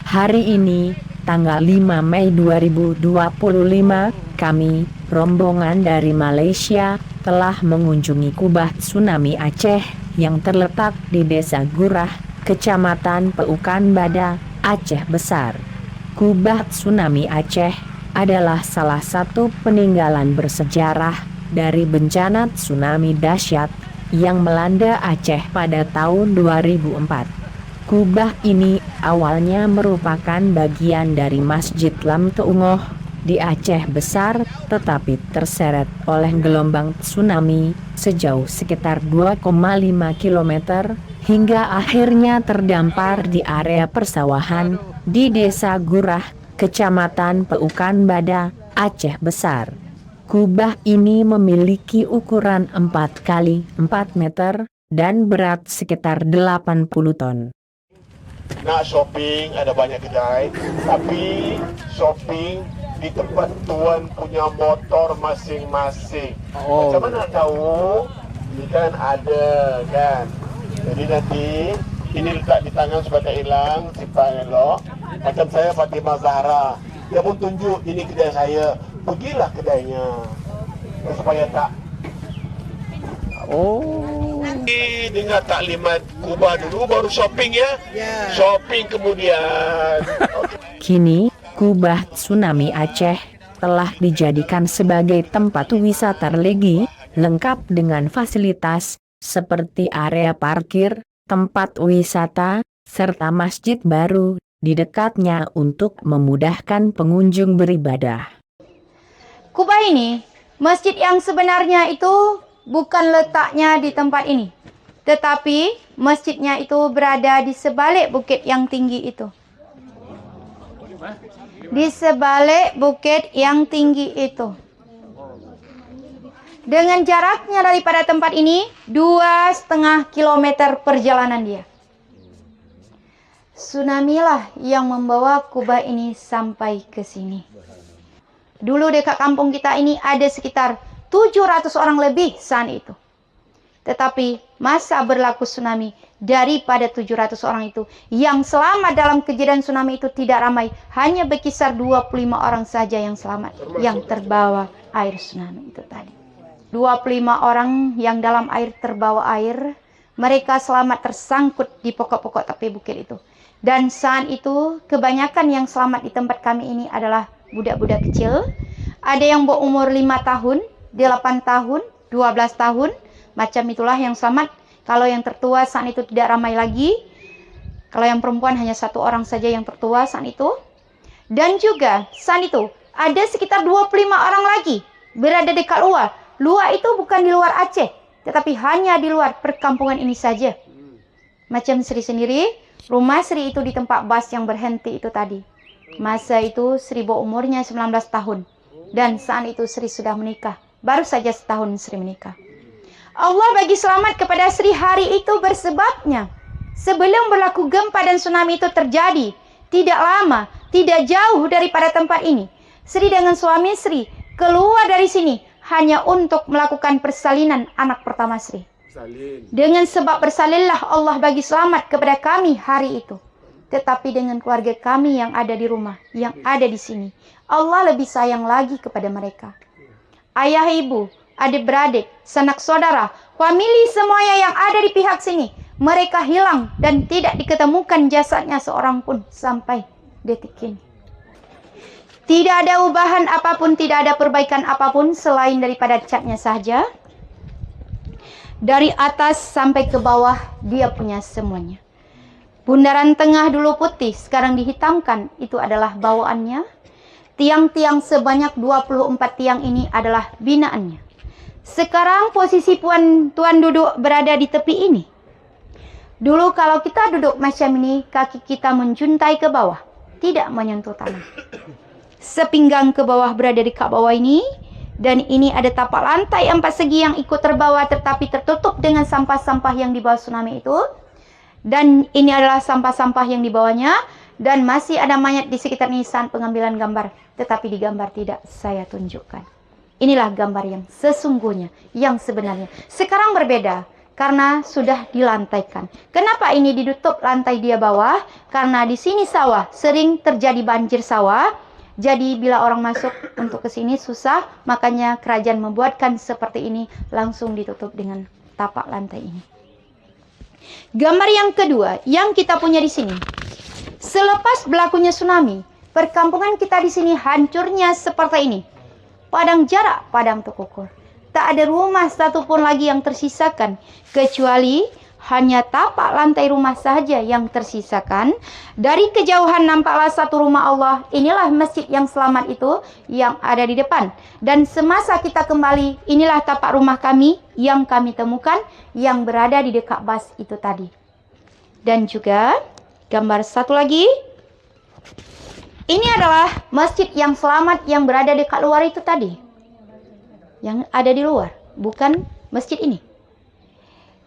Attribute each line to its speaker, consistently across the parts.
Speaker 1: Hari ini, tanggal 5 Mei 2025, kami, rombongan dari Malaysia, telah mengunjungi kubah tsunami Aceh yang terletak di Desa Gurah, Kecamatan Peukan Bada, Aceh Besar. Kubah tsunami Aceh adalah salah satu peninggalan bersejarah dari bencana tsunami dahsyat yang melanda Aceh pada tahun 2004. Kubah ini awalnya merupakan bagian dari Masjid Lam Teungoh di Aceh Besar, tetapi terseret oleh gelombang tsunami sejauh sekitar 2,5 km hingga akhirnya terdampar di area persawahan di Desa Gurah, Kecamatan Peukan Bada, Aceh Besar. Kubah ini memiliki ukuran 4 kali 4 meter dan berat sekitar 80 ton.
Speaker 2: Nak shopping ada banyak kedai, tapi shopping di tempat tuan punya motor masing-masing. Macam mana tahu? Ini kan ada kan. Jadi nanti ini letak di tangan supaya tak hilang, simpan elok. Macam saya Fatimah Zahra, dia pun tunjuk ini kedai saya. Pergilah kedainya supaya tak. Dengar taklimat Kubah dulu baru shopping ya. Shopping kemudian.
Speaker 1: Kini, kubah tsunami Aceh telah dijadikan sebagai tempat wisata religi, lengkap dengan fasilitas seperti area parkir, tempat wisata, serta masjid baru di dekatnya untuk memudahkan pengunjung beribadah.
Speaker 3: Kubah ini, masjid yang sebenarnya itu bukan letaknya di tempat ini, tetapi masjidnya itu berada di sebalik bukit yang tinggi itu. Di sebalik bukit yang tinggi itu. Dengan jaraknya daripada tempat ini 2,5 kilometer perjalanan dia. Tsunami lah yang membawa kubah ini sampai ke sini. Dulu dekat kampung kita ini ada sekitar 700 orang lebih saat itu. Tetapi masa berlaku tsunami, daripada 700 orang itu, yang selamat dalam kejadian tsunami itu tidak ramai. Hanya berkisar 25 orang saja yang selamat, yang terbawa air tsunami itu tadi. 25 orang yang dalam air terbawa air, mereka selamat tersangkut di pokok-pokok tepi bukit itu. Dan saat itu, kebanyakan yang selamat di tempat kami ini adalah budak-budak kecil. Ada yang berumur 5 tahun, 8 tahun, 12 tahun, macam itulah yang selamat. Kalau yang tertua saat itu tidak ramai lagi. Kalau yang perempuan hanya 1 orang saja yang tertua saat itu. Dan juga saat itu ada sekitar 25 orang lagi berada dekat luar. Luar itu bukan di luar Aceh, tetapi hanya di luar perkampungan ini saja. Macam Sri sendiri, rumah Sri itu di tempat bas yang berhenti itu tadi. Masa itu Sri berumurnya 19 tahun. Dan saat itu Sri sudah menikah. Baru saja setahun Sri menikah. Allah bagi selamat kepada Sri hari itu bersebabnya. Sebelum berlaku gempa dan tsunami itu terjadi, tidak lama, tidak jauh daripada tempat ini, Sri dengan suami Sri keluar dari sini hanya untuk melakukan persalinan anak pertama Sri. Dengan sebab bersalinlah Allah bagi selamat kepada kami hari itu. Tetapi dengan keluarga kami yang ada di rumah, yang ada di sini, Allah lebih sayang lagi kepada mereka. Ayah ibu, adik-beradik, sanak saudara, famili semuanya yang ada di pihak sini, mereka hilang dan tidak diketemukan jasadnya seorang pun sampai detik ini. Tidak ada ubahan apapun, tidak ada perbaikan apapun selain daripada catnya saja. Dari atas sampai ke bawah dia punya semuanya. Bundaran tengah dulu putih, sekarang dihitamkan, itu adalah bawaannya. Tiang-tiang sebanyak 24 tiang ini adalah binaannya. Sekarang posisi tuan duduk berada di tepi ini. Dulu kalau kita duduk macam ini, kaki kita menjuntai ke bawah, tidak menyentuh tanah. Sepinggang ke bawah berada di kak bawah ini. Dan ini ada tapak lantai 4 segi yang ikut terbawa tetapi tertutup dengan sampah-sampah yang di bawah tsunami itu. Dan ini adalah sampah-sampah yang dibawanya. Dan masih ada mayat di sekitar nisan pengambilan gambar. Tetapi di gambar tidak saya tunjukkan. Inilah gambar yang sesungguhnya, yang sebenarnya. Sekarang berbeda. karena sudah dilantaikan. Kenapa ini ditutup lantai dia bawah? Karena di sini sawah, sering terjadi banjir sawah. Jadi bila orang masuk untuk ke sini susah, makanya kerajaan membuatkan seperti ini, langsung ditutup dengan tapak lantai ini. Gambar yang kedua yang kita punya di sini. Selepas berlakunya tsunami, perkampungan kita di sini hancurnya seperti ini. Padang jarak, padang terkukur. Tak ada rumah satupun lagi yang tersisakan, kecuali hanya tapak lantai rumah saja yang tersisakan. Dari kejauhan nampaklah satu rumah Allah. Inilah masjid yang selamat itu yang ada di depan. Dan semasa kita kembali, inilah tapak rumah kami yang kami temukan yang berada di dekat bas itu tadi. Dan juga gambar satu lagi. Ini adalah masjid yang selamat yang berada dekat luar itu tadi. Yang ada di luar, bukan masjid ini.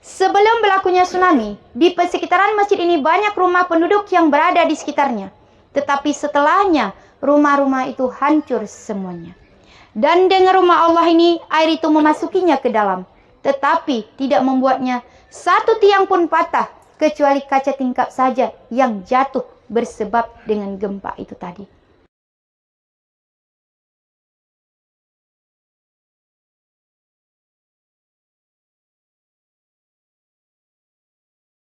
Speaker 3: Sebelum berlakunya tsunami, di sekitaran masjid ini banyak rumah penduduk yang berada di sekitarnya. Tetapi setelahnya, rumah-rumah itu hancur semuanya. Dan dengan rumah Allah ini, air itu memasukinya ke dalam. Tetapi tidak membuatnya satu tiang pun patah, kecuali kaca tingkap saja yang jatuh bersebab dengan gempa itu tadi.